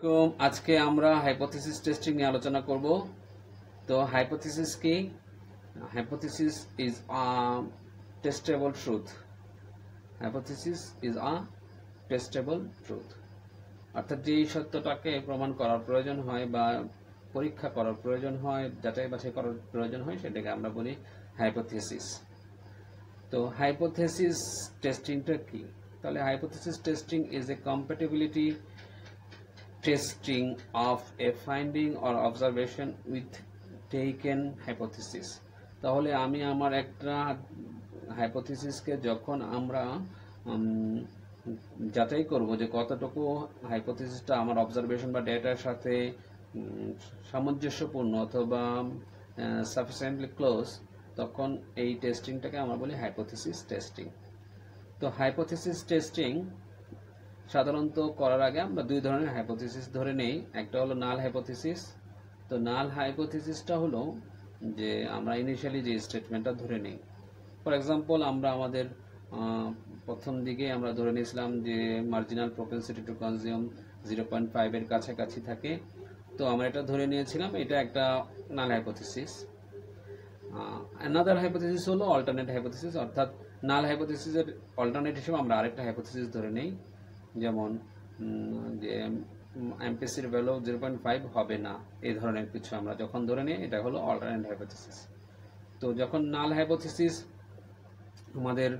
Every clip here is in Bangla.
আসসালামু আলাইকুম। আজকে আমরা হাইপোথিসিস টেস্টিং নিয়ে আলোচনা করব। তো হাইপোথিসিস কি? Hypothesis is a testable truth. Hypothesis is a testable truth, অর্থাৎ যে সত্যটাকে প্রমাণ করার প্রয়োজন হয় বা পরীক্ষা করার প্রয়োজন হয়, যাচাই বাছাই করার প্রয়োজন হয়, সেটাকে আমরা বলি হাইপোথিসিস। তো হাইপোথিসিস টেস্টিংটা কি? তাহলে hypothesis testing is a compatibility testing of a finding or observation with taken hypothesis। তাহলে আমি আমার একটা হাইপোথিসিসকে যখন আমরা যাচাই করব যে কতটুকু হাইপোথিসিসটা আমার অবজারভেশন বা ডেটার সাথে সামঞ্জস্যপূর্ণ অথবা সাফিসিয়েন্টলি ক্লোজ, তখন এই টেস্টিংটাকে আমরা বলি হাইপোথিসিস টেস্টিং। তো হাইপোথিসিস টেস্টিং সাধারণত করার আগে আমরা দুই ধরনের হাইপোথিসিস ধরে নেই। একটা হলো নাল হাইপোথিসিস। তো নাল হাইপোথিসিসটা হলো যে আমরা ইনিশিয়ালি যে স্টেটমেন্টটা ধরে নেই। ফর এক্সাম্পল, আমরা আমাদের প্রথম দিকে আমরা ধরে নিয়েছিলাম যে মার্জিনাল প্রপেন্সিটি টু কনজিউম 0.5 এর কাছাকাছি থাকে। তো আমরা এটা ধরে নিয়েছিলাম, এটা একটা নাল হাইপোথিসিস। অ্যানাদার হাইপোথিসিস হলো অল্টারনেট হাইপোথিসিস, অর্থাৎ নাল হাইপোথিসিসের অল্টারনেট হিসেবে আমরা আরেকটা হাইপোথিসিস ধরে নেই, যেমন যে এমপিসির ভ্যালু 0.5 হবে না, এই ধরনের কিছু আমরা যখন ধরে নিই, এটা হলো অল্টারনেট হাইপোথিসিস। তো যখন নাল হাইপোথিসিস আমাদের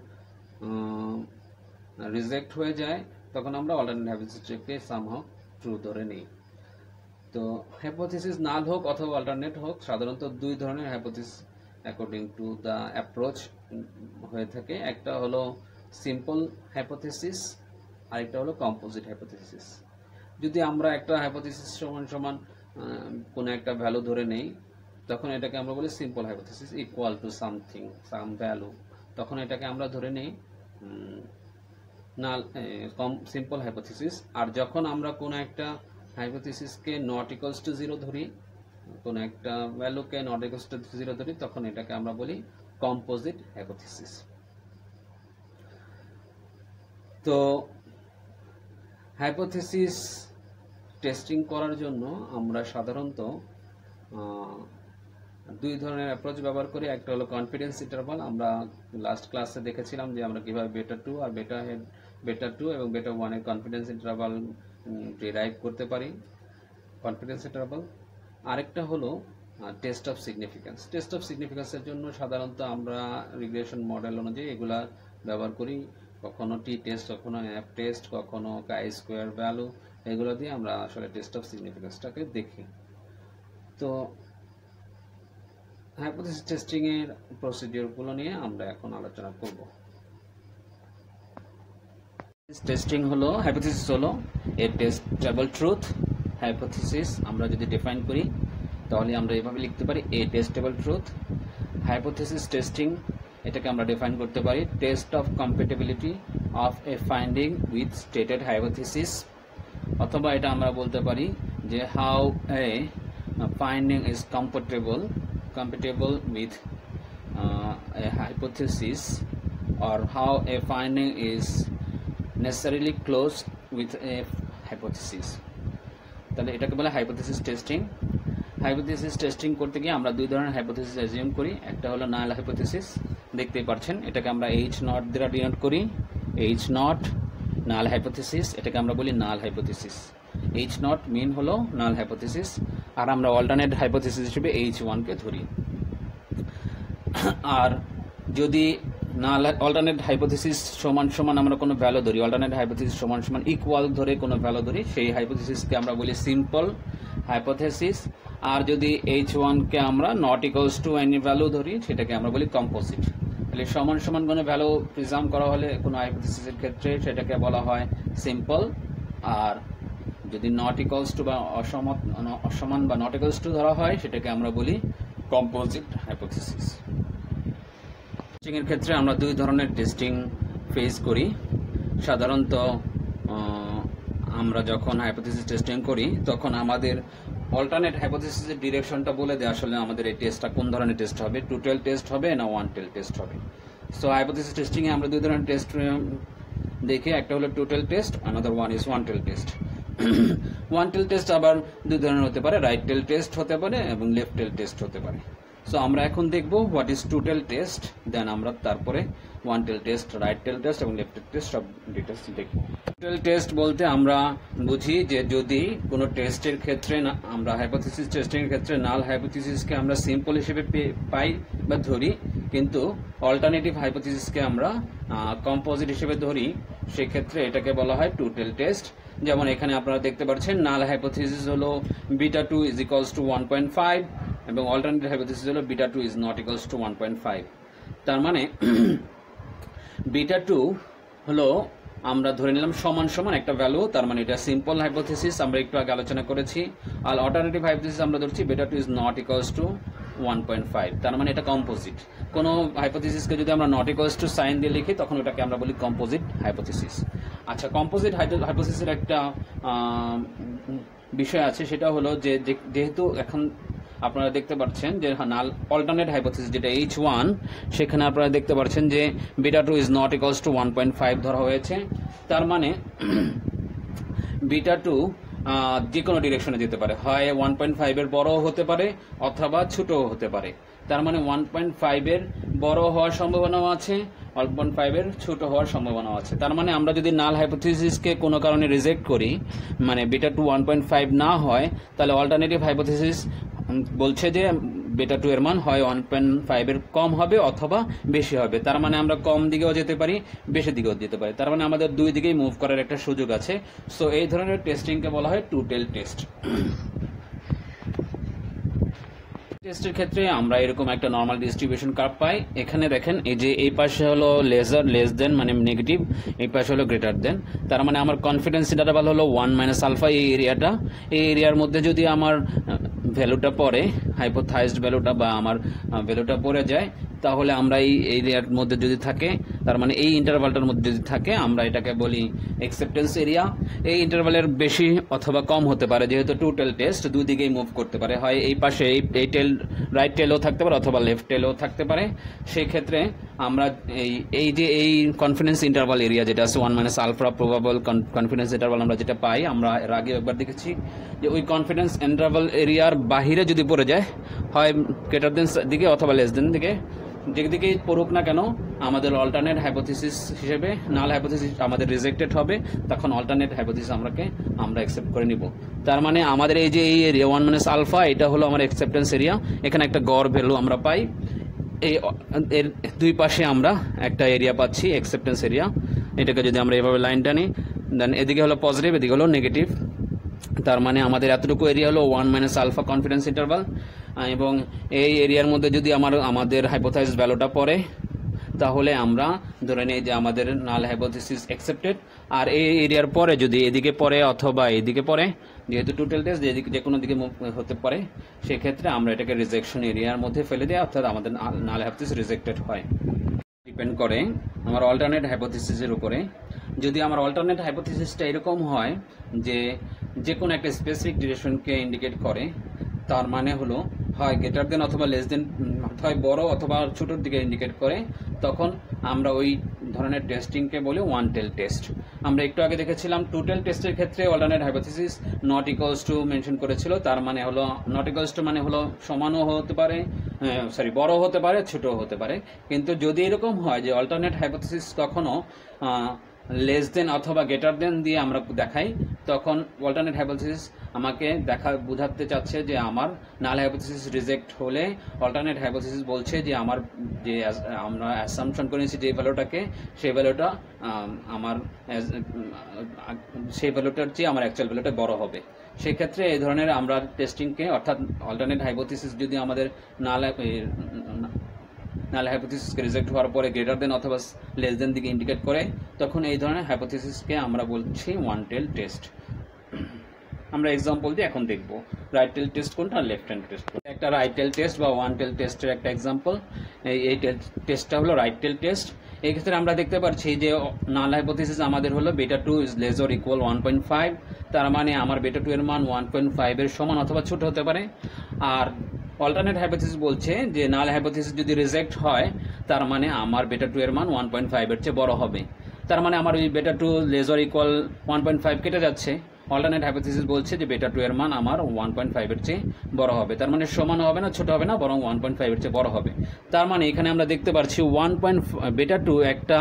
রিজেক্ট হয়ে যায়, তখন আমরা অল্টারনেট হাইপোথিসিসকে সামহাউ ট্রু ধরে নিই। তো হাইপোথিসিস নাল হোক অথবা অল্টারনেট হোক, সাধারণত দুই ধরনের hypothesis according to the approach হয়ে থাকে। একটা হলো সিম্পল হাইপোথিসিস, আরেকটা হলো কম্পোজিট হাইপোথিসিস। যদি আমরা একটা হাইপোথিসিস সমান কোনো একটা ভ্যালু ধরে নেই, তখন এটাকে আমরা বলি simple hypothesis equal to something, some value, তখন এটাকে আমরা ধরে নেই সিম্পল হাইপোথিসিস। আর যখন আমরা কোনো একটা হাইপোথিসিসকে নট ইকুয়ালস টু 0 ধরি, কোনো একটা ভ্যালুকে নট ইকুয়ালস টু 0 ধরি, তখন এটাকে আমরা বলি কম্পোজিট হাইপোথিসিস। তো হাইপোথিসিস টেস্টিং করার জন্য আমরা সাধারণত দুই ধরনের অ্যাপ্রোচ ব্যবহার করি। একটা হলো কনফিডেন্স ইন্টারভাল। আমরা লাস্ট ক্লাসে দেখেছিলাম যে আমরা কিভাবে বেটা 2 আর বেটা 2 এবং বেটা 1 এর কনফিডেন্স ইন্টারভাল ডিরাইভ করতে পারি, কনফিডেন্স ইন্টারভাল। আরেকটা হলো test of significance. Test of সিগনিফিক্যান্সের জন্য সাধারণত আমরা রিগ্রেশন মডেল অনুযায়ী এগুলা ব্যবহার করি। কখনো টি টেস্ট, কখনো অ্যাপ টেস্ট, কখনো কাই স্কোয়ার ভ্যালু, এগুলো দিয়ে আমরা আসলে টেস্ট অফ সিগনিফিক্যান্সটাকে দেখি। তো হাইপোথিসিস টেস্টিং এর প্রসিডিউরগুলো নিয়ে আমরা এখন আলোচনা করব। টেস্টিং হলো, হাইপোথিসিস হলো এ টেস্টেবল ট্রুথ। হাইপোথিসিস আমরা যদি ডিফাইন করি, তাহলে আমরা এভাবে লিখতে পারি এ টেস্টেবল ট্রুথ। হাইপোথিসিস টেস্টিং, এটাকে আমরা ডিফাইন করতে পারি test of compatibility of A finding with stated hypothesis, অথবা এটা আমরা বলতে পারি যে how A finding is compatible with a hypothesis, or how a finding is necessarily close with a hypothesis। তাহলে এটাকে বলে হাইপোথিসিস টেস্টিং। হাইপোথিসিস টেস্টিং করতে গিয়ে আমরা দুই ধরনের হাইপোথিসিস অ্যাজিউম করি। একটা হলো নাল হাইপোথিসিস, দেখতেই পাচ্ছেন, এটাকে আমরা H0 দ্বারা ডিনোট করি। H0 নাল হাইপোথিসিস, এটাকে আমরা বলি নাল হাইপোথিসিস। H0 মিন হলো নাল হাইপোথিসিস, আর আমরা অল্টারনেট হাইপোথিসিস হিসেবে H1 কে ধরি। আর যদি নাল অল্টারনেট হাইপোথিসিস সমান আমরা কোনো ভ্যালু ধরি, অল্টারনেট হাইপোথিসিস সমান ইকুয়াল ধরে কোনো ভ্যালু ধরি, সেই হাইপোথিসিসকে আমরা বলি সিম্পল হাইপোথিসিস। আর যদি H1 কে আমরা not equals to any value ধরি, সেটাকে আমরা বলি কম্পোজিট। তাহলে সমান কোনো ভ্যালু প্রিজাম করা হলে কোনো হাইপোথিসিসের ক্ষেত্রে সেটাকে বলা হয় সিম্পল। আর যদি নট ইকুয়ালস টু বা অসমান বা নট ইকুয়ালস টু ধরা হয়, সেটাকে আমরা বলি কম্পোজিট হাইপোথিসিস। টেস্টিং এর ক্ষেত্রে আমরা দুই ধরনের টেস্টিং ফেস করি। সাধারণত আমরা যখন হাইপোথিসিস টেস্টিং করি, তখন আমাদের অল্টারনেট হাইপোথিসিসের ডিরেকশনটা বলে দেয় আসলে আমাদের এই টেস্টটা কোন ধরনের টেস্ট হবে, টু টেল টেস্ট হবে না ওয়ান টেল টেস্ট হবে। সো হাইপোথিসিস টেস্টিং এ আমরা দুই ধরনের টেস্ট দেখি, একটা হলো two tail test, another one is one tail test. One tail test আবার দুই ধরনের হতে পারে, রাইট টেল টেস্ট হতে পারে এবং লেফট টেল টেস্ট হতে পারে। সো আমরা এখন দেখব what is two tail test, then আমরা তারপরে one tail test, right tail test এবং লেফট টেল টেস্ট সব ডিটেলস দেখব। টু টেল টেস্ট বলতে আমরা বুঝি যে যদি কোনো টেস্টের ক্ষেত্রে আমরা হাইপোথিসিস টেস্টিং এর ক্ষেত্রে নাল হাইপোথিসিসকে আমরা সিম্পল হিসেবে পাই বা ধরি, কিন্তু অল্টারনেটিভ হাইপোথিসিসকে আমরা কম্পোজিট হিসেবে ধরি, সেক্ষেত্রে এটাকে বলা হয় টু টেল টেস্ট। যেমন এখানে আপনারা দেখতে পাচ্ছেন নাল হাইপোথিসিস হলো β2 ইজ ইকুয়ালস টু 1.5 এবং অল্টারনেটিভ হাইপোথিসিস হলো β2 ইজ নট ইকুয়ালস টু 1.5। তার মানে β2 হলো আমরা ধরে নিলাম সমান সমান একটা ভ্যালু, তার মানে এটা সিম্পল হাইপোথিসিস, আমরা একটু আগে আলোচনা করেছি। আর অল্টারনেটিভ হাইপোথিসিস আমরা ধরছি β2 ইজ নট ইকুয়ালস টু 1.5, তার মানে এটা কম্পোজিট। কোনো হাইপোথিসিসকে যদি আমরা নট ইকুয়ালস টু সাইন দিয়ে লিখি তখন ওটাকে আমরা বলি কম্পোজিট হাইপোথিসিস। আচ্ছা, কম্পোজিট হাইপোথিসিসের একটা বিষয় আছে, সেটা হলো যে যেহেতু এখন আপনারা দেখতে পাচ্ছেন যে নাল অল্টারনেট হাইপোথিসিস যেটা H1, সেখানে আপনারা দেখতে পাচ্ছেন যে β2 ইজ নট ইকুয়ালস টু 1.5 ধরা হয়েছে। তার মানে β2 যে কোনো ডিরেকশনে যেতে পারে, হয় 1.5 এর বড় হতে পারে অথবা ছোট হতে পারে। তার মানে 1.5 এর বড় হওয়ার সম্ভাবনাও আছে, 1.5 এর ছোট হওয়ার সম্ভাবনাও আছে। তার মানে আমরা যদি নাল হাইপোথিসিসকে কোনো কারণে রিজেক্ট করি, মানে β2 1.5 না হয়, তাহলে অল্টারনেটিভ হাইপোথিসিস বলছে যে β2 এর মান হয় 1.5 এর কম হবে অথবা বেশি হবে। তার মানে আমরা কম দিকেও যেতে পারি, বেশি দিকেও যেতে পারি। তার মানে আমাদের দুই দিকেই মুভ করার একটা সুযোগ আছে। সো এই ধরনের টেস্টিংকে বলা হয় টু টেল টেস্ট। টেস্টের ক্ষেত্রে আমরা এরকম একটা নরমাল ডিস্ট্রিবিউশন কার্ভ পাই। এখানে দেখেন এই যে এই পাশে হলো লেস দেন মানে নেগেটিভ, এই পাশে হলো গ্রেটার দেন। তার মানে আমার কনফিডেন্স ইন্টারভাল হলো 1 মাইনাস আলফা। এই এরিয়ার মধ্যে যদি আমার ভ্যালুটা পড়ে, হাইপোথাইজড ভ্যালুটা বা আমার ভ্যালুটা পড়ে যায়, তাহলে আমরা এই এরিয়ার মধ্যে যদি থাকে, তার মানে এই ইন্টারভালটার মধ্যে যদি থাকে, আমরা এটাকে বলি অ্যাকসেপ্টেন্স এরিয়া। এই ইন্টারভালের বেশি অথবা কম হতে পারে, যেহেতু টু টেল টেস্ট দুই দিকেই মুভ করতে পারে, হয় এই পাশে এই টেল রাইট টেলও থাকতে পারে অথবা লেফট টেলও থাকতে পারে। সেই ক্ষেত্রে আমরা এই যে এই কনফিডেন্স ইন্টারভাল এরিয়া যেটা আছে 1 minus alpha probable confidence interval আমরা যেটা পাই, আমরা এর আগে একবার দেখেছি যে ওই কনফিডেন্স ইন্টারভাল এরিয়ার বাহিরে যদি পড়ে যায়, হয় গ্রেটার দেন দিকে অথবা লেস দেন দিকে, যেদিকেই পড়ুক না কেন, আমাদের অল্টারনেট হাইপোথিসিস হিসেবে নাল হাইপোথিসিস আমাদের রিজেক্টেড হবে, তখন অল্টারনেট হাইপোথিসিস আমরা অ্যাকসেপ্ট করে নিব। তার মানে আমাদের এই যে এই এরিয়া 1 মাইনাস আলফা, এটা হলো আমার অ্যাকসেপ্টেন্স এরিয়া। এখানে একটা গড় ভ্যালু আমরা পাই, এর দুই পাশে আমরা একটা এরিয়া পাচ্ছি অ্যাকসেপ্টেন্স এরিয়া। এটাকে যদি আমরা এভাবে লাইন টানি, দেন এদিকে হলো পজিটিভ, এদিকে হলো নেগেটিভ। তার মানে আমাদের এতটুকু এরিয়া হলো 1 মাইনাস আলফা কনফিডেন্স ইন্টারভাল, এবং এই এরিয়ার মধ্যে যদি আমাদের হাইপোথাইজ ভ্যালুটা পড়ে, তাহলে আমরা ধরে নিই যে আমাদের নাল হাইপোথিসিস অ্যাকসেপ্টেড। আর এই এরিয়ার পরে যদি এদিকে পড়ে অথবা এদিকে পড়ে, যেহেতু টু টেল টেস্ট যে কোনো দিকে মুভ হতে পারে, সেক্ষেত্রে আমরা এটাকে রিজেকশন এরিয়ার মধ্যে ফেলে দিই, অর্থাৎ আমাদের নাল হাইপোথিসিস রিজেক্টেড হয়। ডিপেন্ড করে আমার অল্টারনেট হাইপোথিসিসের উপরে। যদি আমার অল্টারনেট হাইপোথিসিসটা এরকম হয় যে কোনো একটা স্পেসিফিক ডিরেকশনকে ইন্ডিকেট করে, তার মানে হলো হয় গ্রেটার দেন অথবা লেস দেন, হয় বড় অথবা ছোটোর দিকে ইন্ডিকেট করে, তখন আমরা ওই ধরনের টেস্টিংকে বলি ওয়ান টেল টেস্ট। আমরা একটু আগে দেখেছিলাম টু টেল টেস্টের ক্ষেত্রে alternate hypothesis not equals to mention করেছিল। তার মানে হলো নট ইকুয়ালস টু মানে হলো সমানও হতে পারে, বড় হতে পারে, ছোটও হতে পারে। কিন্তু যদি এরকম হয় যে অল্টারনেট হাইপোথিসিস কখনো লেস দেন অথবা গ্রেটার দেন দিয়ে আমরা দেখাই, তখন অল্টারনেট হাইপোথিসিস আমাকে বোঝাতে চাচ্ছে যে আমার নাল হাইপোথিসিস রিজেক্ট হলে অল্টারনেট হাইপোথিসিস বলছে যে আমরা অ্যাসাম্পশন করেছি যে ভ্যালুটাকে, সেই ভ্যালুটা সেই ভ্যালুটার চেয়ে আমার অ্যাকচুয়াল ভ্যালুটা বড় হবে। সেক্ষেত্রে এই ধরনের আমরা টেস্টিংকে, অর্থাৎ অল্টারনেট হাইপোথিসিস যদি আমাদের নাল হাইপোথিসিসকে রিজেক্ট হওয়ার পরে গ্রেটার দেন অথবা লেস দেন দিকে ইন্ডিকেট করে, তখন এই ধরনের হাইপোথিসিসকে আমরা বলছি ওয়ান টেল টেস্ট। আমরা এক্সাম্পল দিয়ে এখন দেখব রাইট টেল টেস্ট কোনটা আর লেফট হ্যান্ড টেস্ট কোনটা। একটা রাইট টেল টেস্ট বা ওয়ান টেল টেস্টের একটা এক্সাম্পল, এই টেস্টটা হলো রাইট টেল টেস্ট। এই ক্ষেত্রে আমরা দেখতে পাচ্ছি যে নাল হাইপোথিসিস আমাদের হলো β2 ইজ লেস অর ইকুয়াল 1.5। তার মানে আমার β2 এর মান 1.5 এর সমান অথবা ছোট হতে পারে। আর অল্টারনেট হাইপোথিসিস বলছে যে নাল হাইপোথিসিস যদি রিজেক্ট হয়, তার মানে আমার β2 এর মান 1.5 এর চেয়ে বড় হবে। তার মানে আমার ওই β2 লেস অর ইকুয়াল 1.5 কেটে যাচ্ছে, অল্টারনেট হাইপোথিসিস বলছে যে বেটা 2 এর মান আমার 1.5 এর চেয়ে বড় হবে, তার মানে সমান হবে না, ছোট হবে না, বরং 1.5 এর চেয়ে বড় হবে। তার মানে এখানে আমরা দেখতে পাচ্ছি বেটা 2 একটা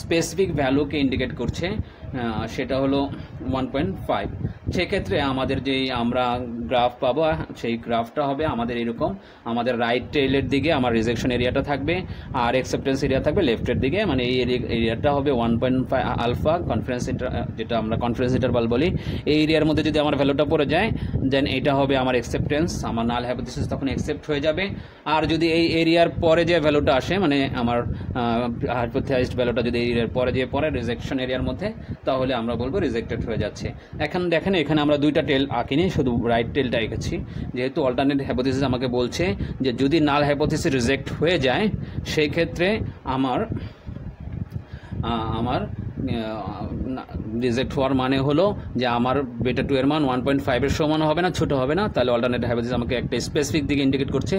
স্পেসিফিক ভ্যালুকে ইন্ডিকেট করছে, সেটা হলো 1.5। সেক্ষেত্রে আমাদের যেই আমরা গ্রাফ পাবো সেই গ্রাফটা হবে আমাদের এরকম, আমাদের রাইট টেইলের দিকে আমার রিজেকশন এরিয়াটা থাকবে আর অ্যাকসেপ্টেন্স এরিয়া থাকবে লেফটের দিকে, মানে এই এরিয়াটা হবে 1.5 আলফা কনফিডেন্স যেটা আমরা কনফিডেন্স ইন্টারভাল বলি। এই এরিয়ার মধ্যে যদি আমার ভ্যালুটা পড়ে যায় দেন এটা হবে আমার অ্যাকসেপ্টেন্স, আমার নাল হাইপোথিসিস তখন অ্যাকসেপ্ট হয়ে যাবে। আর যদি এই এরিয়ার পরে যে ভ্যালুটা আসে, মানে আমার হাইপোথেসাইজড ভ্যালুটা যদি এই এরিয়ার পরে যে পরে রিজেকশন এরিয়ার মধ্যে, তাহলে আমরা বলবো রিজেক্টেড হয়ে যাচ্ছে। এখন দেখেন এখানে আমরা দুইটা টেল আঁকিনি, শুধু রাইট টেলটা এঁকেছি, যেহেতু অল্টারনেট হাইপোথিসিস আমাকে বলছে যে যদি নাল হাইপোথিসিস রিজেক্ট হয়ে যায় সেই ক্ষেত্রে আমার রিজেক্ট হওয়ার মানে হলো যে আমার বেটা 2 এর মান 1.5 এর সমান হবে না, ছোট হবে না, তাহলে অল্টারনেট হাইপোথিসিস আমাকে একটা স্পেসিফিক দিকে ইন্ডিকেট করছে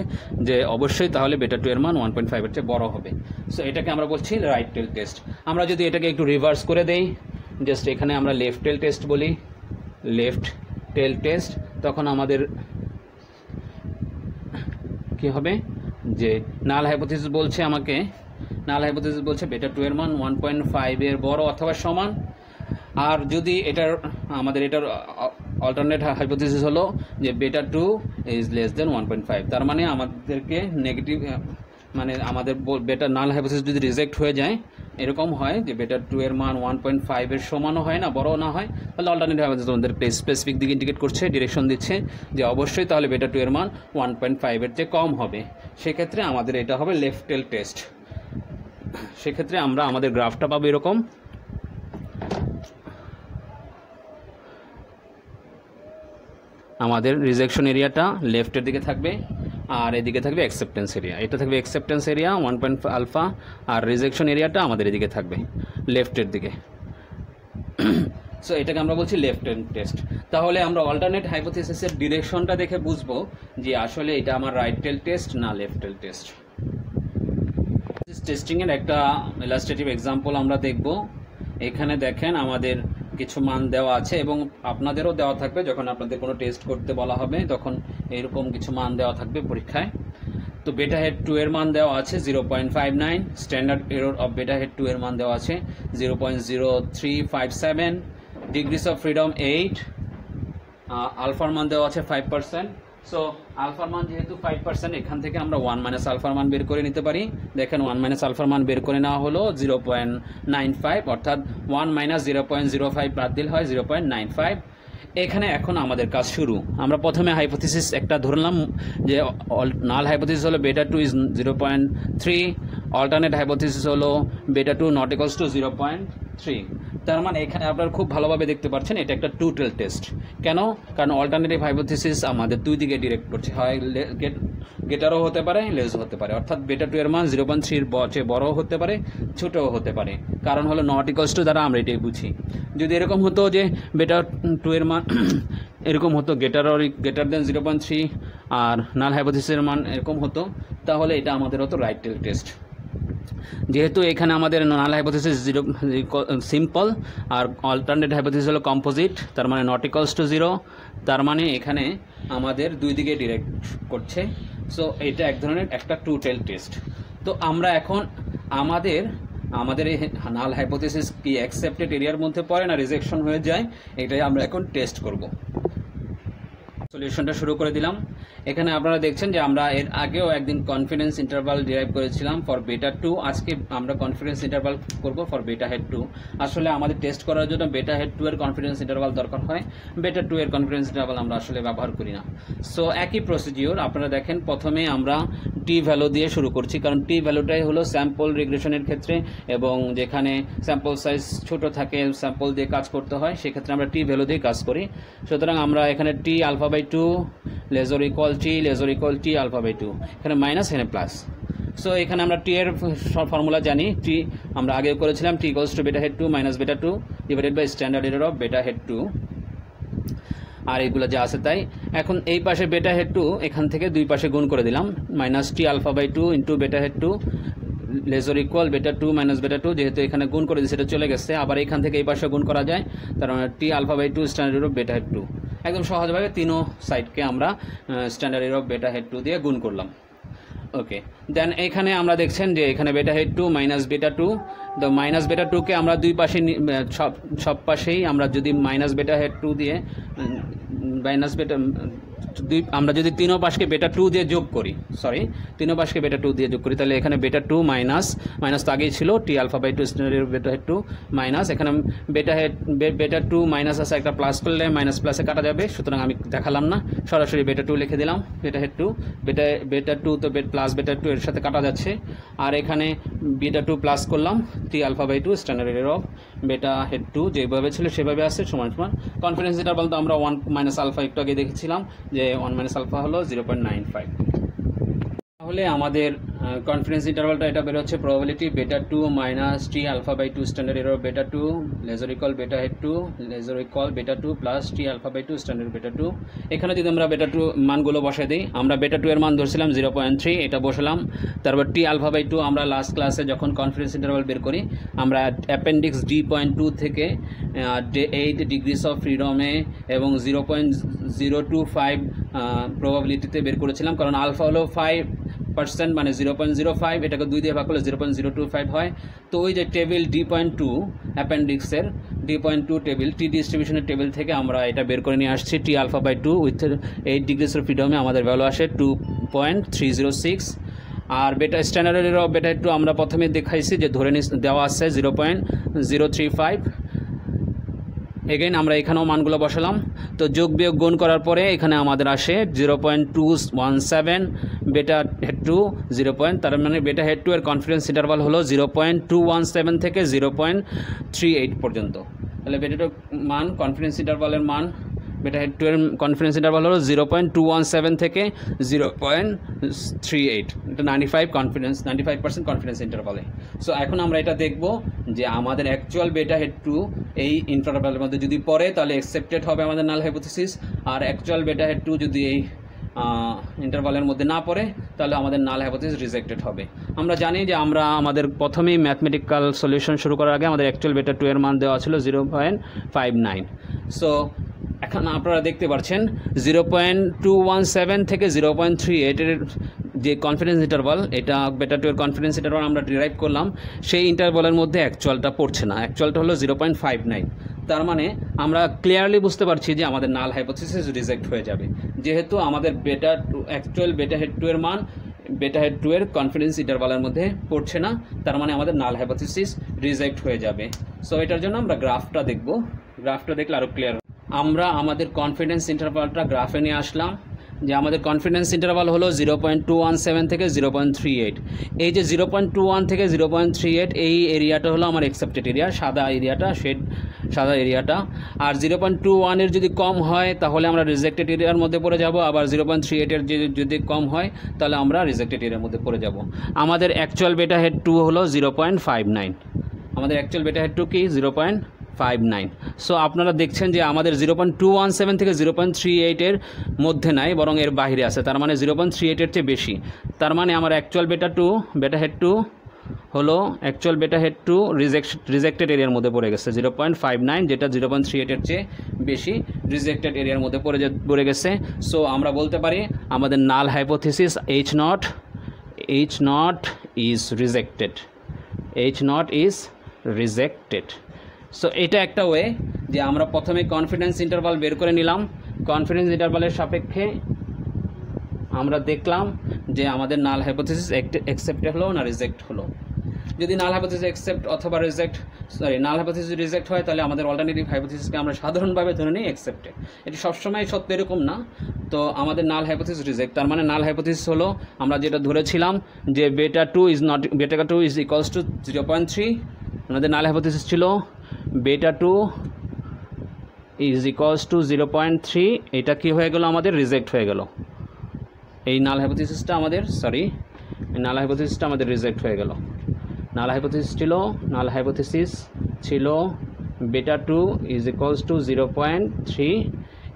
যে অবশ্যই তাহলে বেটা 2 এর মান 1.5 এর চেয়ে বড় হবে। সো এটাকে আমরা বলছি রাইট টেল টেস্ট। আমরা যদি এটাকে একটু রিভার্স করে দেই, জাস্ট এখানে আমরা লেফট টেল টেস্ট বলি, লেফট টেল টেস্ট, তখন আমাদের কি হবে যে নাল হাইপোথিসিস বলছে আমাকে, নাল হাইপোথিসিস বলছে বেটা 2 এর মান 1.5 এর বড় অথবা সমান। আর যদি এটার আমাদের এটার অল্টারনেট হাইপোথিসিস হলো যে বেটা 2 ইজ লেস দেন 1.5, তার মানে আমাদেরকে নেগেটিভ, মানে আমাদের বেটা নাল হাইপোথিসিস যদি রিজেক্ট হয়ে যায়, এরকম হয় যে বেটা 2 এর মান 1.5 এর সমানও হয় না, বড়ও না হয়, তাহলে অল্টারনেট হাইপোথিসিস আমাদের স্পেসিফিক দিকে ইন্ডিকেট করছে, ডিরেকশন দিচ্ছে যে অবশ্যই তাহলে বেটা 2 এর মান 1.5 এর চেয়ে কম হবে। সেক্ষেত্রে আমাদের এটা হবে লেফট টেল টেস্ট। সেক্ষেত্রে আমরা আমাদের গ্রাফটা পাবো এরকম, আমাদের রিজেকশন এরিয়াটা লেফটের দিকে থাকবে আর এদিকে থাকবে অ্যাকসেপ্টেন্স এরিয়া, এটা থাকবে অ্যাকসেপ্টেন্স এরিয়া 1.5 আলফা, আর রিজেকশন এরিয়াটা আমাদের এদিকে থাকবে লেফটের দিকে। সো এটাকে আমরা বলছি লেফট টেল টেস্ট। তাহলে আমরা অল্টারনেট হাইপোথিসিসের ডিরেকশনটা দেখে বুঝবো যে আসলে এটা আমার রাইট টেল টেস্ট না লেফট টেল টেস্ট। টেস্টিংয়ের একটা ইলাস্ট্রেটিভ এক্সাম্পল আমরা দেখব। এখানে দেখেন আমাদের কিছু মান দেওয়া আছে এবং আপনাদেরও দেওয়া থাকবে, যখন আপনাদের কোনো টেস্ট করতে বলা হবে তখন এরকম কিছু মান দেওয়া থাকবে পরীক্ষায়। তো বেটা হেড 2 এর মান দেওয়া আছে 0.59, standard error of beta hat 2 এর মান দেওয়া আছে 0.0357, ডিগ্রিস অফ ফ্রিডম 8, আলফার মান দেওয়া আছে 5%। সো আলফার মান যেহেতু 5%, এখান থেকে আমরা 1 মাইনাস আলফার মান বের করে নিতে পারি। দেখেন 1 মাইনাস আলফার মান বের করে নেওয়া হলো 0.95, অর্থাৎ 1 মাইনাস 0.05 বাদ দিলে হয় 0.95। এখানে এখন আমাদের কাজ শুরু। আমরা প্রথমে হাইপোথিসিস একটা ধরলাম যে নাল হাইপোথিসিস হলো বেটা 2 ইজ 0.3, অল্টারনেট হাইপোথিসিস হলো বেটা 2 নট ইকুয়ালস টু 0.3। তার মানে এখানে আপনারা খুব ভালোভাবে দেখতে পাচ্ছেন এটা একটা টু টেল টেস্ট। কেন? কারণ অল্টারনেটিভ হাইপোথিসিস আমাদের দুই দিকে ডিরেক্ট করছে, হয় গেটারও হতে পারে, লেসও হতে পারে, অর্থাৎ বেটা 2 এর মান 0.3 চেয়ে বড়ও হতে পারে, ছোটও হতে পারে। কারণ হলো নট ইকুয়ালস টু দ্বারা আমরা এটাই বুঝি। যদি এরকম হতো যে বেটা 2 এর মান এরকম হতো গ্রেটার দেন 0.3 আর নাল হাইপোথিসিসের মান এরকম হতো, তাহলে এটা আমাদের হতো রাইট টেল টেস্ট। যেহেতু এখানে আমাদের নাল হাইপোথিসিস সিম্পল আর অল্টারনেট হাইপোথিসিস হলো কম্পোজিট, তার মানে নট ইকুয়ালস টু 0, তার মানে এখানে আমাদের দুই দিকে ডিরেক্ট করছে। সো এটা এক ধরনের একটা টু টেল টেস্ট। তো আমরা এখন আমাদের এই নাল হাইপোথিসিস কি অ্যাকসেপ্টেড এরিয়ার মধ্যে পড়ে না রিজেকশন হয়ে যায়, এটাই আমরা এখন টেস্ট করব। সলিউশনটা শুরু করে দিলাম। এখানে আপনারা দেখছেন যে আমরা এর আগেও একদিন কনফিডেন্স ইন্টারভাল ডিরাইভ করেছিলাম ফর বেটা 2, আজকে আমরা কনফিডেন্স ইন্টারভাল করব ফর বেটা হেড 2। আসলে আমাদের টেস্ট করার জন্য বেটা হেড 2 এর কনফিডেন্স ইন্টারভাল দরকার হয়, বেটা 2 এর কনফিডেন্স ইন্টারভাল আমরা আসলে ব্যবহার করি না। সো একই প্রসিডিওর আপনারা দেখেন, প্রথমে আমরা টি ভ্যালু দিয়ে শুরু করছি, কারণ টি ভ্যালুটাই হলো স্যাম্পল রিগ্রেশনের ক্ষেত্রে, এবং যেখানে স্যাম্পল সাইজ ছোট থাকে স্যাম্পল দিয়ে কাজ করতে হয়, সেক্ষেত্রে আমরা টি ভ্যালু দিয়ে কাজ করি। সুতরাং আমরা এখানে T alpha by 2 lesser equal T alpha by 2, এখানে মাইনাস এখানে প্লাস। সো এখানে আমরা টি এর ফর্মুলা জানি, টি আমরা আগেও করেছিলাম, T equals to beta hat 2 minus beta 2 divided by standard error of beta hat 2, আর এগুলো যা আছে তাই। এখন এই পাশে বেটা হেড 2 এখান থেকে দুই পাশে গুণ করে দিলাম, minus T alpha by 2 into beta hat 2 lesser equal beta 2 minus beta 2, যেহেতু এখানে গুণ করে দিয়েছে এটা চলে গেছে, আবার এখান থেকে এই পাশে গুণ করা যায়, তার মানে T alpha by 2 standard error of beta hat 2। একদম সহজভাবে তিনও সাইডকে আমরা standard error of beta hat 2 দিয়ে গুণ করলাম। ওকে, দেন এখানে আমরা দেখছেন যে এখানে বেটা হেড 2 মাইনাস বেটা 2, তো মাইনাস বেটা 2কে আমরা দুই পাশে সব পাশেই আমরা যদি মাইনাস বেটা হেড 2 দিয়ে মাইনাস বেটা আমরা যদি তিনও পাশকে বেটা 2 দিয়ে যোগ করি, তিনও পাশকে বেটা 2 দিয়ে যোগ করি, তাহলে এখানে বেটা 2 মাইনাস তো আগেই ছিল টি আলফা বাই 2 স্ট্যান্ডার্ড বেটা হেড 2 মাইনাস, এখানে বেটা 2 মাইনাস আছে, একটা প্লাস করলে মাইনাস প্লাসে কাটা যাবে, সুতরাং আমি দেখালাম না, সরাসরি বেটা 2 লিখে দিলাম। বেটা হেড 2 বেটা 2 তো প্লাস বেটা 2 এর সাথে কাটা যাচ্ছে, আর এখানে বেটা 2 প্লাস করলাম T alpha by 2 standard error of beta hat 2 যেভাবে ছিল সেভাবে আছে, সমান সমান কনফিডেন্স ইন্টারভাল তো আমরা 1 মাইনাস আলফা একটু আগে দেখেছিলাম যে 1 মাইনাস আলফা হলো 0.95। তাহলে আমাদের কনফিডেন্স ইন্টারভালটা এটা বের হচ্ছে probability beta 2 minus T alpha by 2 standard error beta 2 lesser equal beta hat 2 lesser equal beta 2 plus T alpha by 2 standard beta 2। এখানে যদি আমরা বেটা 2 মানগুলো বসাই দিই, আমরা বেটা 2 এর মান ধরছিলাম 0.3, এটা বসালাম। তারপর টি আলফা বাই 2 আমরা লাস্ট ক্লাসে যখন কনফিডেন্স ইন্টারভাল বের করি আমরা অ্যাপেন্ডিক্স D.2 থেকে 8 ডিগ্রিস অফ ফ্রিডমে এবং 0.025 প্রবাবিলিটিতে বের করেছিলাম, কারণ আলফা হলো 5% মানে 0.05, এটাকে 2 দিয়ে ভাগ করলে 0.025 হয়। তো ওই যে টেবিল D.2 অ্যাপেন্ডিক্সের D.2 টেবিল টি ডিস্ট্রিবিউশনের টেবিল থেকে আমরা এটা বের করে নিয়ে আসছি। T alpha by 2 with 8 degrees of ফ্রিডমে আমাদের ভ্যালু আসে 2.306। আর beta standard error of beta hat 2 আমরা প্রথমে দেখাইছি যে ধরে দেওয়া আছে 0.035। এগেইন আমরা এখানেও মানগুলো বসালাম, তো যোগ বিয়োগ গুণ করার পরে এখানে আমাদের আসে 0.217 বেটা হেড 2 তার মানে বেটা হেড 2 এর কনফিডেন্স ইন্টারভাল হলো 0.217 থেকে 0.38 পর্যন্ত। তাহলে বেটা 2 মান কনফিডেন্স ইন্টারভালের মান বেটা হেড 2 এর কনফিডেন্স ইন্টারভাল হলো 0.217 থেকে 0.38, এটা 95% কনফিডেন্স ইন্টারভালে। সো এখন আমরা এটা দেখব যে আমাদের অ্যাকচুয়াল বেটা হেড 2 এই ইন্টারভালের মধ্যে যদি পড়ে তাহলে অ্যাকসেপ্টেড হবে আমাদের নাল হাইপোথিসিস, আর অ্যাকচুয়াল বেটা হেড 2 যদি এই ইন্টারভালের মধ্যে না পড়ে তাহলে আমাদের নাল হাইপোথিসিস রিজেক্টেড হবে। আমরা জানি যে আমরা আমাদের প্রথমেই ম্যাথমেটিক্যাল সলিউশন শুরু করার আগে আমাদের অ্যাকচুয়াল বেটা 2 এর মান দেওয়া ছিল 0.59। সো এখন আপনারা দেখতে পাচ্ছেন 0.217 থেকে 0.38 এর যে কনফিডেন্স ইন্টারভাল, এটা বেটা 2 এর কনফিডেন্স ইন্টারভাল আমরা ডিরাইভ করলাম, সেই ইন্টারভালের মধ্যে অ্যাকচুয়ালটা পড়ছে না, অ্যাকচুয়ালটা হলো 0.59। তার মানে আমরা ক্লিয়ারলি বুঝতে পারছি যে আমাদের নাল হাইপোথিসিস রিজেক্ট হয়ে যাবে, যেহেতু আমাদের বেটা 2 অ্যাকচুয়াল বেটা হেড 2 এর মান বেটা হেড 2 এর কনফিডেন্স ইন্টারভালের মধ্যে পড়ছে না, তার মানে আমাদের নাল হাইপোথিসিস রিজেক্ট হয়ে যাবে। সো এটার জন্য আমরা গ্রাফটা দেখব, গ্রাফটা দেখলে আরও ক্লিয়ার। আমরা আমাদের কনফিডেন্স ইন্টারভালটা গ্রাফে নিয়ে আসলাম, যে আমাদের কনফিডেন্স ইন্টারভাল হলো 0.217 থেকে 0.38। এই যে 0.21 থেকে 0.38 এই এরিয়াটা হলো আমার অ্যাকসেপ্টেড এরিয়া, সাদা এরিয়াটা, সাদা এরিয়াটা। আর 0.21 এর যদি কম হয় তাহলে আমরা রিজেক্টেড এরিয়ার মধ্যে পড়ে যাব, আবার 0.38 এর যদি কম হয় তাহলে আমরা রিজেক্টেড এরিয়ার মধ্যে পড়ে যাব। আমাদের অ্যাকচুয়াল বেটা হেড 2 হলো 0.59, আমাদের অ্যাকচুয়াল বেটা হেড 2 কি 0.59। সো আপনারা দেখছেন যে আমাদের 0.217 থেকে 0.38 এর মধ্যে নাই, বরং এর বাইরে আছে, তার মানে 0.38 এর চেয়ে বেশি। তার মানে আমার অ্যাকচুয়াল বেটা হেড 2 হলো অ্যাকচুয়াল বেটা হেড 2 রিজেক্টেড এরিয়ার মধ্যে পড়ে গেছে 0.59, যেটা 0.38 এর চেয়ে বেশি রিজেক্টেড এরিয়ার মধ্যে পড়ে গেছে। সো আমরা বলতে পারি আমাদের নাল hypothesis H naught is rejected। So এটা একটা ওয়ে যে আমরা প্রথমে কনফিডেন্স ইন্টারভাল বের করে নিলাম, কনফিডেন্স ইন্টারভালের সাপেক্ষে আমরা দেখলাম যে আমাদের নাল হাইপোথিসিস অ্যাকসেপ্ট হলো না রিজেক্ট হলো। যদি নাল হাইপোথিসিস অ্যাকসেপ্ট অথবা নাল হাইপোথিসিস রিজেক্ট হয় তাহলে আমাদের অল্টারনেটিভ হাইপোথিসিসকে আমরা সাধারণভাবে ধরে নিই অ্যাকসেপ্টেড। এটি সবসময় সত্য এরকম না, তো আমাদের নাল হাইপোথিসিস রিজেক্ট, তার মানে নাল হাইপোথিসিস হলো আমরা যেটা ধরেছিলাম যে বেটা 2 ইজ ইকুয়ালস টু 0.3, আমাদের নাল হাইপোথিসিস ছিল বেটা 2 ইজ ইকুয়ালস টু 0.3, এটা কি হয়ে গেল আমাদের রিজেক্ট হয়ে গেল। এই নাল হাইপোথিসিসটা আমাদের রিজেক্ট হয়ে গেল। নাল হাইপোথিসিস ছিল বেটা 2 ইজ ইকুয়ালস টু 0.3,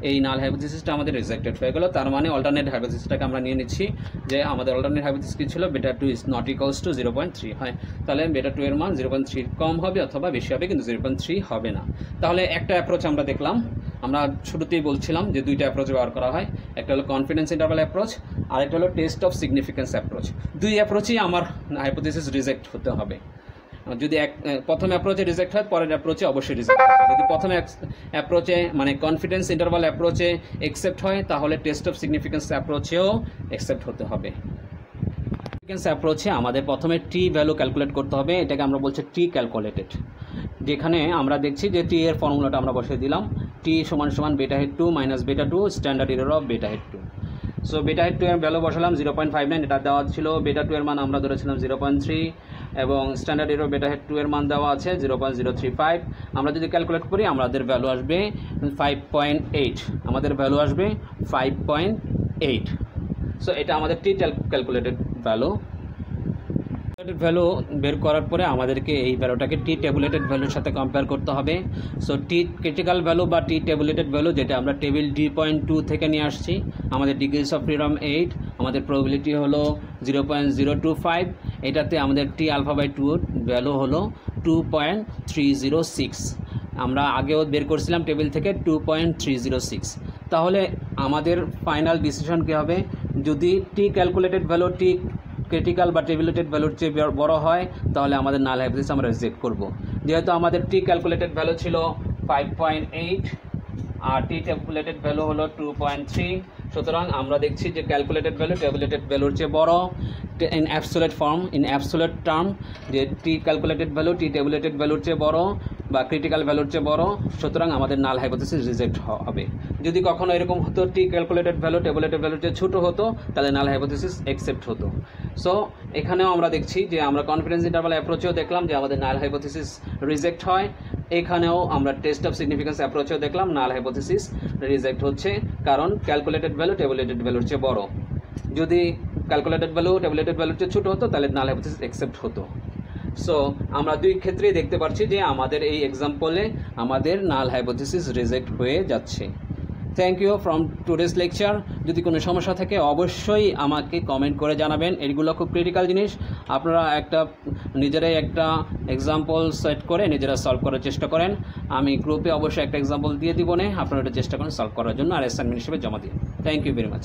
এই নাল হাইপোথিসিসটা আমাদের রিজেক্টেড হয়ে গেল। তার মানে অল্টারনেট হাইপোথিসিসটাকে আমরা নিয়ে নিচ্ছি যে আমাদের অল্টারনেট হাইপোথিসিস কি ছিল, বেটা 2 ইজ নট ইকুয়ালস টু 0.3 হয়। তাহলে বেটা 2 এর মান 0.3 কম হবে অথবা বেশি হবে, কিন্তু 0.3 হবে না। তাহলে একটা অ্যাপ্রোচ আমরা দেখলাম, আমরা শুরুতেই বলছিলাম যে দুইটা অ্যাপ্রোচ ব্যবহার করা হয়, একটা হলো কনফিডেন্স ইন্টারভাল অ্যাপ্রোচ আর একটা হলো টেস্ট অফ সিগনিফিকেন্স অ্যাপ্রোচ। দুই অ্যাপ্রোচই আমার হাইপোথিসিস রিজেক্ট হতে হবে। যদি প্রথম অ্যাপ্রোচে রিজেক্ট হয়, পরের অ্যাপ্রোচে অবশ্যই রিজেক্ট হবে। যদি প্রথম অ্যাপ্রোচে মানে কনফিডেন্স ইন্টারভাল অ্যাপ্রোচে অ্যাকসেপ্ট হয়, তাহলে টেস্ট অফ সিগনিফিকেন্স অ্যাপ্রোচেও অ্যাকসেপ্ট হতে হবে। সিগনিফিকেন্স অ্যাপ্রোচে আমাদের প্রথমে টি ভ্যালু ক্যালকুলেট করতে হবে, এটাকে আমরা বলছি টি ক্যালকুলেটেড। যেখানে আমরা দেখছি যে টি এর ফর্মুলাটা আমরা বসিয়ে দিলাম, টি সমান সমান বেটা hat 2 minus beta 2 standard error of beta hat 2। So বেটা হেড 2 এর ভ্যালু বসালাম 0.59, এটা দেওয়া ছিল। বেটা 2 এর মান আমরা ধরেছিলাম 0.3 এবং স্ট্যান্ডার্ড এরর বেটা হেড 2 এর মান দেওয়া আছে 0.035। আমরা যদি ক্যালকুলেট করি আমাদের ভ্যালু আসবে 5.8, আমাদের ভ্যালু আসবে 5.8। সো এটা আমাদের টি ক্যালকুলেটেড ভ্যালু। ভ্যালু বের করার পরে আমাদেরকে এই ভ্যালুটাকে টি টেবুলেটেড ভ্যালুর সাথে কম্পেয়ার করতে হবে। সো টি ক্রিটিক্যাল ভ্যালু বা টি টেবুলেটেড ভ্যালু, যেটা আমরা টেবিল D.2 থেকে নিয়ে আসছি, আমাদের ডিগ্রিজ অফ ফ্রিডম 8, আমাদের প্রবাবিলিটি হলো 0.025, এটাতে আমাদের টি আলফা বাই 2 ভ্যালু হলো 2.306। আমরা আগেও বের করছিলাম টেবিল থেকে 2.306। তাহলে আমাদের ফাইনাল ডিসিশন কী হবে, যদি টি ক্যালকুলেটেড ভ্যালু টি ক্রিটিক্যাল বা টেবুলেটেড ভ্যালুর চেয়ে বড় হয়, তাহলে আমাদের নাল হাইপোথিসিস আমরা রিজেক্ট করব। যেহেতু আমাদের টি ক্যালকুলেটেড ভ্যালু ছিল 5.8 আর টি টেবুলেটেড ভ্যালু হলো 2.3, সুতরাং আমরা দেখছি যে ক্যালকুলেটেড ভ্যালু টেবুলেটেড ভ্যালুর চেয়ে বড় in absolute form, in absolute term, যে টি ক্যালকুলেটেড ভ্যালু টি টেবুলেটেড ভ্যালুর চেয়ে বড় বা ক্রিটিক্যাল ভ্যালুর চেয়ে বড়, সুতরাং আমাদের নাল হাইপোথিসিস রিজেক্ট হবে। যদি কখনো এরকম হতো টি ক্যালকুলেটেড ভ্যালু টেবুলেটেড ভ্যালুর চেয়ে ছোটো হতো, তাহলে নাল হাইপোথিসিস অ্যাকসেপ্ট হতো। সো এখানেও আমরা দেখছি যে আমরা কনফিডেন্স ইন্টারভাল অ্যাপ্রোচেও দেখলাম যে আমাদের নাল হাইপোথিসিস রিজেক্ট হয়। এখানেও আমরা টেস্ট অফ সিগনিফিকেন্স অ্যাপ্রোচেও দেখলাম নাল হাইপোথিসিস রিজেক্ট হচ্ছে, কারণ ক্যালকুলেটেড ভ্যালু টেবুলেটেড ভ্যালুর চেয়ে বড়। যদি ক্যালকুলেটেড ভ্যালু টেবুলেটেড ভ্যালুর চেয়ে ছোটো হতো, তাহলে নাল হাইপোথিসিস অ্যাকসেপ্ট হতো। সো আমরা দুই ক্ষেত্রেই দেখতে পাচ্ছি যে আমাদের এই এক্সাম্পলে আমাদের নাল হাইপোথিসিস রিজেক্ট হয়ে যাচ্ছে। Thank you from today's lecture. যদি কোনো সমস্যা থাকে অবশ্যই আমাকে কমেন্ট করে জানাবেন, এগুলো খুব ক্রিটিক্যাল জিনিস। আপনারা নিজেরাই একটা এক্সাম্পল সেট করে নিজেরা সলভ করার চেষ্টা করেন। আমি গ্রুপে অবশ্যই একটা এক্সাম্পল দিয়ে দিব, আপনারা এটা চেষ্টা করেন সলভ করার জন্য আর অ্যাসাইনমেন্ট হিসেবে জমা দিন। Thank you very much.